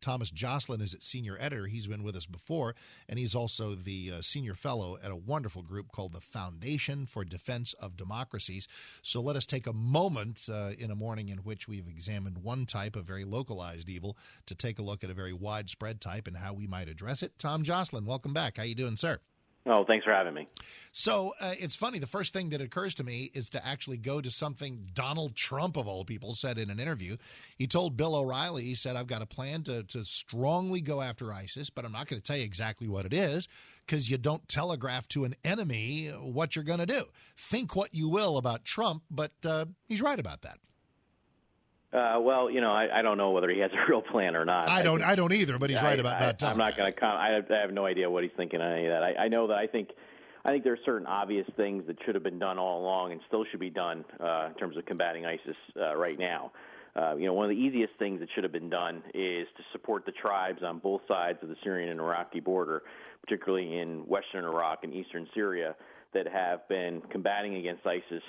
Thomas Joscelyn is its senior editor. He's been with us before, and he's also the senior fellow at a wonderful group called the Foundation for Defense of Democracies. So let us take a moment in a morning in which we've examined one type of very localized evil to take a look at a very widespread type and how we might address it. Tom Joscelyn, welcome back. How you doing, sir? Oh, thanks for having me. So it's funny. The first thing that occurs to me is to actually go to something Donald Trump, of all people, said in an interview. He told Bill O'Reilly, he said, I've got a plan to strongly go after ISIS, but I'm not going to tell you exactly what it is because you don't telegraph to an enemy what you're going to do. Think what you will about Trump, but he's right about that. Well, I don't know whether he has a real plan or not. I don't either, but he's right about that. I'm not going to comment. I have no idea what he's thinking on any of that. I know that I think there are certain obvious things that should have been done all along and still should be done in terms of combating ISIS right now. One of the easiest things that should have been done is to support the tribes on both sides of the Syrian and Iraqi border, particularly in western Iraq and eastern Syria, that have been combating against ISIS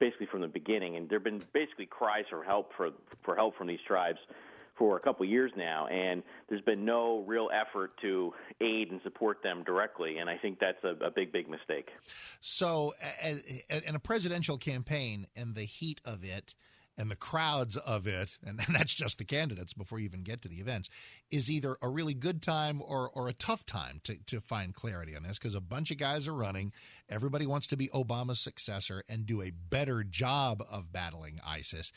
basically from the beginning, and there have been basically cries for help from these tribes for a couple of years now, and there's been no real effort to aid and support them directly, and I think that's a big mistake. So in a presidential campaign and the heat of it and the crowds of it, and that's just the candidates before you even get to the events, is either a really good time or a tough time to find clarity on this, because a bunch of guys are running. Everybody wants to be Obama's successor and do a better job of battling ISIS.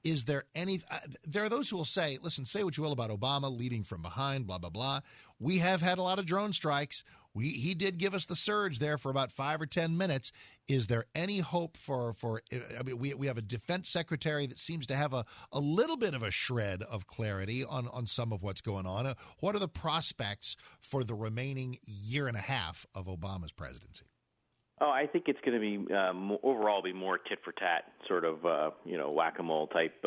Is there any there are those who will say, listen, say what you will about Obama leading from behind, blah, blah, blah. We have had a lot of drone strikes. He did give us the surge there for about 5 or 10 minutes. Is there any hope for I mean, we have a defense secretary that seems to have a little bit of a shred of clarity on some of what's going on. What are the prospects for the remaining year and a half of Obama's presidency? Oh, I think it's going to be overall be more tit for tat, sort of whack-a-mole type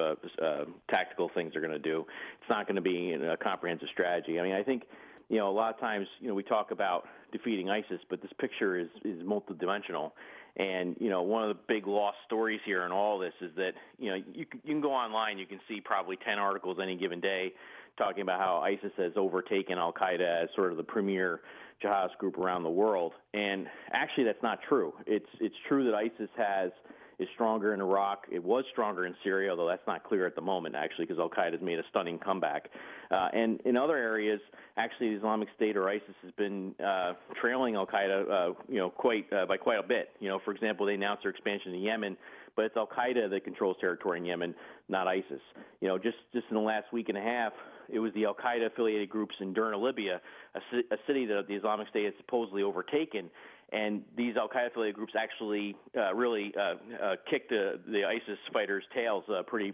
tactical things they're going to do. It's not going to be a comprehensive strategy. I mean, I think a lot of times we talk about defeating ISIS, but this picture is multidimensional. And one of the big lost stories here in all this is that you can go online, you can see probably 10 articles any given day talking about how ISIS has overtaken Al Qaeda as sort of the premier jihadist group around the world, and actually that's not true. It's true that ISIS is stronger in Iraq. It was stronger in Syria, although that's not clear at the moment, actually, because Al Qaeda has made a stunning comeback. And in other areas, actually, the Islamic State or ISIS has been trailing Al Qaeda, by quite a bit. For example, they announced their expansion to Yemen, but it's Al Qaeda that controls territory in Yemen, not ISIS. Just in the last week and a half, it was the Al Qaeda affiliated groups in Derna, Libya, a city that the Islamic State had supposedly overtaken. And these Al Qaeda affiliated groups actually really kicked the ISIS fighters' tails pretty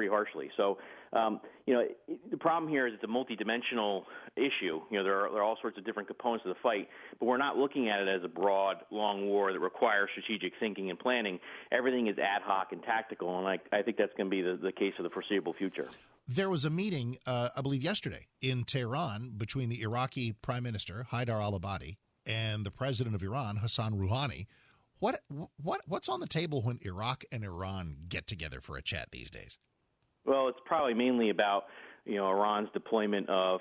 harshly. So, the problem here is it's a multidimensional issue. There are all sorts of different components of the fight, but we're not looking at it as a broad, long war that requires strategic thinking and planning. Everything is ad hoc and tactical, and I think that's going to be the case for the foreseeable future. There was a meeting, I believe yesterday, in Tehran between the Iraqi Prime Minister, Haidar al-Abadi, and the president of Iran, Hassan Rouhani. What's on the table when Iraq and Iran get together for a chat these days? Well, it's probably mainly about Iran's deployment of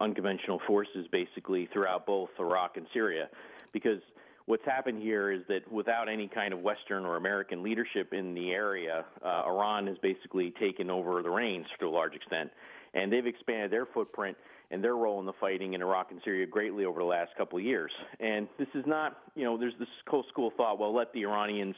unconventional forces basically throughout both Iraq and Syria, because what's happened here is that without any kind of Western or American leadership in the area, Iran has basically taken over the reins to a large extent, and they've expanded their footprint and their role in the fighting in Iraq and Syria greatly over the last couple of years. And this is not, there's this whole school of thought, well, let the Iranians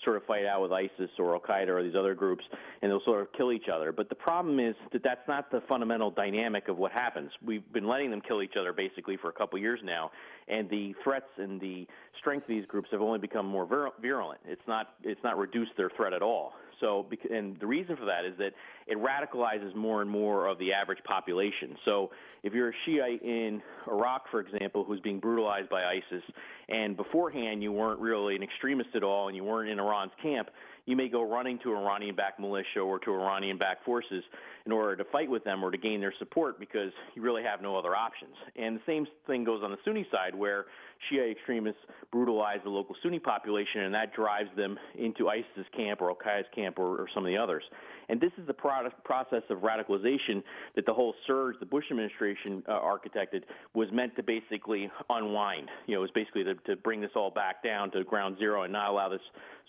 sort of fight out with ISIS or Al Qaeda or these other groups, and they'll sort of kill each other. But the problem is that that's not the fundamental dynamic of what happens. We've been letting them kill each other basically for a couple of years now, and the threats and the strength of these groups have only become more virulent. It's not reduced their threat at all. So, and the reason for that is that it radicalizes more and more of the average population. So if you're a Shiite in Iraq, for example, who's being brutalized by ISIS, and beforehand you weren't really an extremist at all and you weren't in Iran's camp, you may go running to Iranian-backed militia or to Iranian-backed forces in order to fight with them or to gain their support because you really have no other options. And the same thing goes on the Sunni side where Shia extremists brutalize the local Sunni population, and that drives them into ISIS's camp or Al-Qaeda's camp or some of the others. And this is the process of radicalization that the whole surge the Bush administration architected was meant to basically unwind. It was basically to bring this all back down to ground zero and not allow this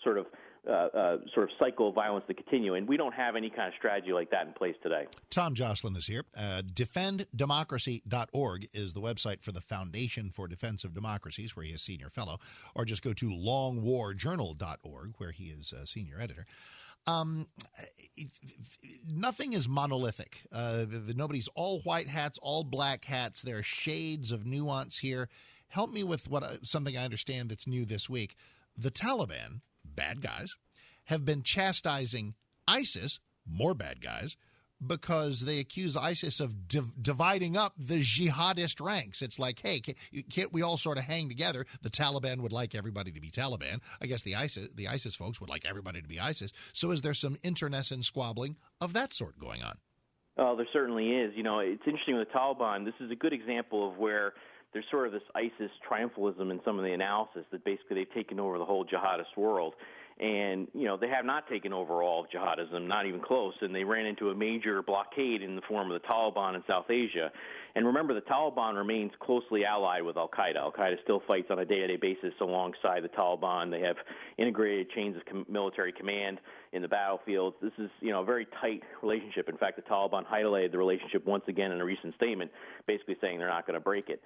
sort of cycle of violence to continue. And we don't have any kind of strategy like that in place today. Tom Joscelyn is here. DefendDemocracy.org is the website for the Foundation for Defense of Democracies, where he is senior fellow, or just go to longwarjournal.org, where he is senior editor. Nothing is monolithic. Nobody's all white hats, all black hats. There are shades of nuance here. Help me with something I understand that's new this week. The Taliban, bad guys, have been chastising ISIS, more bad guys, because they accuse ISIS of dividing up the jihadist ranks. It's like, hey, can't we all sort of hang together? The Taliban would like everybody to be Taliban. I guess the ISIS folks would like everybody to be ISIS. So is there some internecine squabbling of that sort going on? Oh, there certainly is. It's interesting with the Taliban. This is a good example of where there's sort of this ISIS triumphalism in some of the analysis that basically they've taken over the whole jihadist world. And, they have not taken over all of jihadism, not even close. And they ran into a major blockade in the form of the Taliban in South Asia. And remember, the Taliban remains closely allied with Al-Qaeda. Al-Qaeda still fights on a day-to-day basis alongside the Taliban. They have integrated chains of military command in the battlefields. This is, a very tight relationship. In fact, the Taliban highlighted the relationship once again in a recent statement, basically saying they're not going to break it.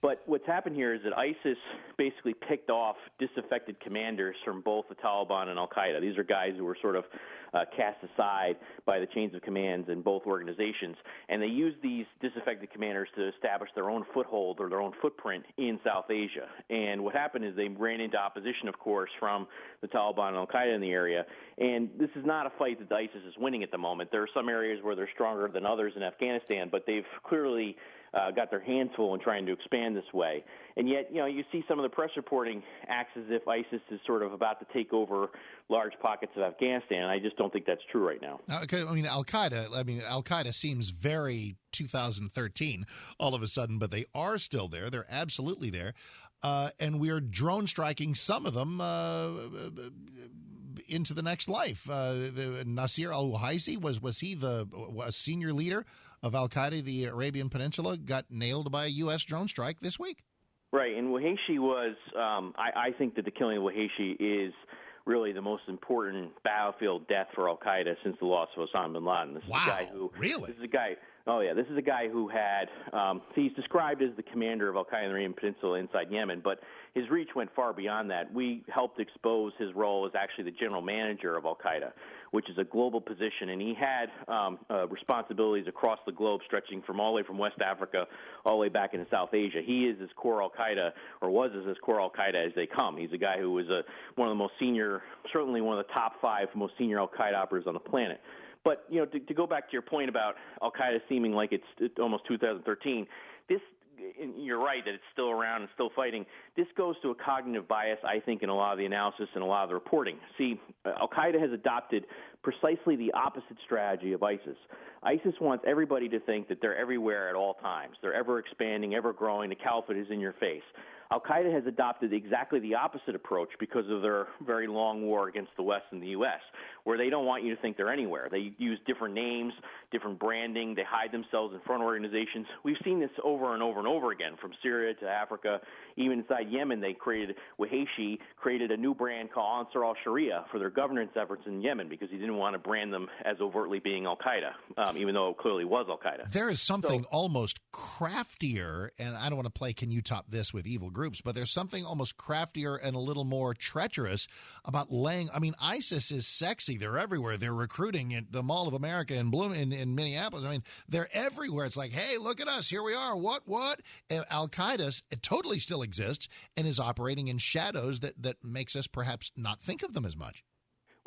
But what's happened here is that ISIS basically picked off disaffected commanders from both the Taliban and Al-Qaeda. These are guys who were sort of cast aside by the chains of commands in both organizations, and they used these disaffected commanders to establish their own foothold or their own footprint in South Asia. And what happened is they ran into opposition, of course, from the Taliban and Al-Qaeda in the area. And this is not a fight that ISIS is winning at the moment. There are some areas where they're stronger than others in Afghanistan, but they've clearly got their hands full in trying to expand this way. And yet, you see some of the press reporting acts as if ISIS is sort of about to take over large pockets of Afghanistan. I just don't think that's true right now. Okay, Al-Qaeda seems very 2013 all of a sudden, but they are still there. They're absolutely there. And we're drone striking some of them into the next life. Nasir al-Wahizi, was he a senior leader of Al-Qaeda, the Arabian Peninsula, got nailed by a U.S. drone strike this week? Right, and Wahizi was, I think that the killing of Wahizi is really the most important battlefield death for Al-Qaeda since the loss of Osama bin Laden. This is a guy who, really? This is a guy. Oh, yeah. This is a guy who had he's described as the commander of Al-Qaeda in the Arabian Peninsula inside Yemen, but his reach went far beyond that. We helped expose his role as actually the general manager of Al-Qaeda, which is a global position, and he had responsibilities across the globe stretching from all the way from West Africa all the way back into South Asia. He is as core Al-Qaeda, or was as core Al-Qaeda as they come. He's a guy who was one of the most senior, certainly one of the top 5 most senior Al-Qaeda operators on the planet. But, to go back to your point about Al-Qaeda seeming like it's almost 2013, you're right that it's still around and still fighting. This goes to a cognitive bias, I think, in a lot of the analysis and a lot of the reporting. See, Al-Qaeda has adopted precisely the opposite strategy of ISIS. ISIS wants everybody to think that they're everywhere at all times. They're ever expanding, ever growing. The caliphate is in your face. Al-Qaeda has adopted exactly the opposite approach because of their very long war against the West and the U.S., where they don't want you to think they're anywhere. They use different names, different branding. They hide themselves in front organizations. We've seen this over and over and over again, from Syria to Africa. Even inside Yemen, Wahizi created a new brand called Ansar al-Sharia for their governance efforts in Yemen because he didn't want to brand them as overtly being Al-Qaeda, even though it clearly was Al-Qaeda. There is something almost craftier, and I don't want to play Can You Top This with evil groups, but there's something almost craftier and a little more treacherous about ISIS is sexy. They're everywhere. They're recruiting at the Mall of America in Minneapolis. They're everywhere. It's like, hey, look at us. Here we are. What? Al-Qaeda totally still exists and is operating in shadows that makes us perhaps not think of them as much.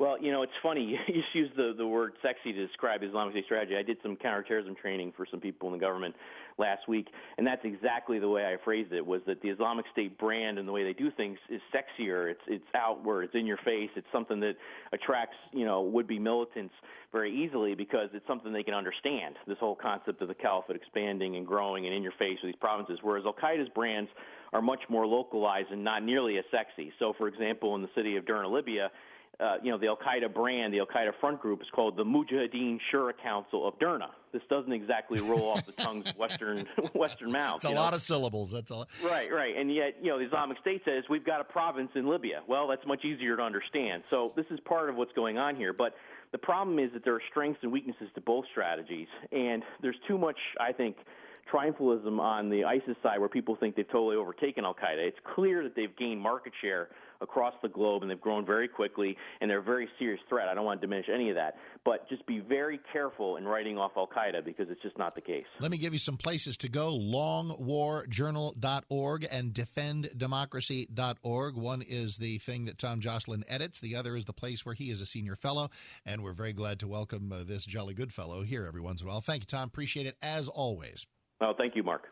Well, it's funny. You just used the word sexy to describe Islamic State strategy. I did some counterterrorism training for some people in the government last week, and that's exactly the way I phrased it, was that the Islamic State brand and the way they do things is sexier. It's outward. It's in your face. It's something that attracts, would-be militants very easily because it's something they can understand, this whole concept of the caliphate expanding and growing and in your face with these provinces, whereas Al-Qaeda's brands are much more localized and not nearly as sexy. So, for example, in the city of Derna, Libya, the Al-Qaeda brand, the Al-Qaeda front group, is called the Mujahideen Shura Council of Derna. This doesn't exactly roll off the tongues of Western mouths. It's a lot of syllables. That's all. Right. And yet, the Islamic State says we've got a province in Libya. Well, that's much easier to understand. So this is part of what's going on here. But the problem is that there are strengths and weaknesses to both strategies, and there's too much, I think, triumphalism on the ISIS side where people think they've totally overtaken Al-Qaeda. It's clear that they've gained market share across the globe, and they've grown very quickly, and they're a very serious threat. I don't want to diminish any of that. But just be very careful in writing off Al-Qaeda because it's just not the case. Let me give you some places to go, longwarjournal.org and defenddemocracy.org. One is the thing that Tom Joscelyn edits. The other is the place where he is a senior fellow, and we're very glad to welcome this jolly good fellow here every once in a while. Thank you, Tom. Appreciate it as always. Well, thank you, Mark.